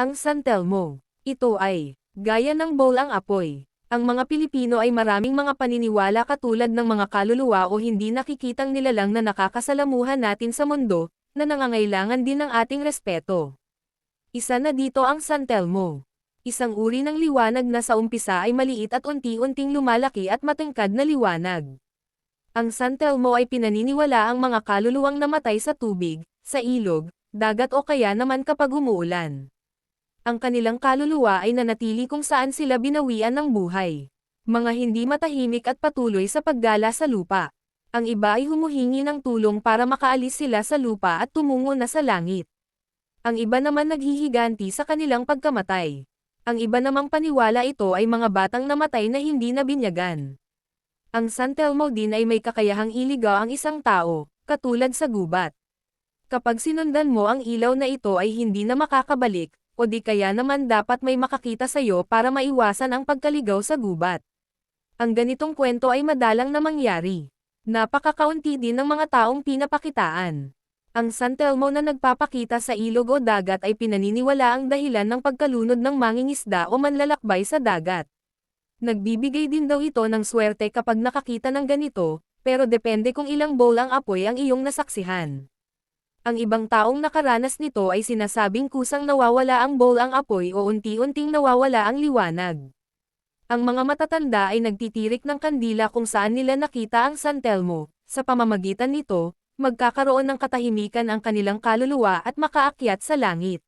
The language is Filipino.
Ang San Telmo. Ito ay, gaya ng bowl ang apoy. Ang mga Pilipino ay maraming mga paniniwala katulad ng mga kaluluwa o hindi nakikitang nilalang na nakakasalamuhan natin sa mundo, na nangangailangan din ng ating respeto. Isa na dito ang San Telmo. Isang uri ng liwanag na sa umpisa ay maliit at unti-unting lumalaki at matangkad na liwanag. Ang San Telmo ay pinaniniwala ang mga kaluluwang namatay sa tubig, sa ilog, dagat o kaya naman kapag umuulan. Ang kanilang kaluluwa ay nanatili kung saan sila binawian ng buhay. Mga hindi matahimik at patuloy sa paggala sa lupa. Ang iba ay humuhingi ng tulong para makaalis sila sa lupa at tumungo na sa langit. Ang iba naman naghihiganti sa kanilang pagkamatay. Ang iba namang paniwala ito ay mga batang namatay na hindi nabinyagan. Ang San Telmo din ay may kakayahang iligaw ang isang tao, katulad sa gubat. Kapag sinundan mo ang ilaw na ito ay hindi na makakabalik, o di kaya naman dapat may makakita sa'yo para maiwasan ang pagkaligaw sa gubat. Ang ganitong kwento ay madalang na mangyari. Napakakaunti din ng mga taong pinapakitaan. Ang San Telmo na nagpapakita sa ilog o dagat ay pinaniniwala ang dahilan ng pagkalunod ng mangingisda o manlalakbay sa dagat. Nagbibigay din daw ito ng swerte kapag nakakita ng ganito, pero depende kung ilang bowl ang apoy ang iyong nasaksihan. Ang ibang taong nakaranas nito ay sinasabing kusang nawawala ang bowl ang apoy o unti-unting nawawala ang liwanag. Ang mga matatanda ay nagtitirik ng kandila kung saan nila nakita ang San Telmo. Sa pamamagitan nito, magkakaroon ng katahimikan ang kanilang kaluluwa at makaakyat sa langit.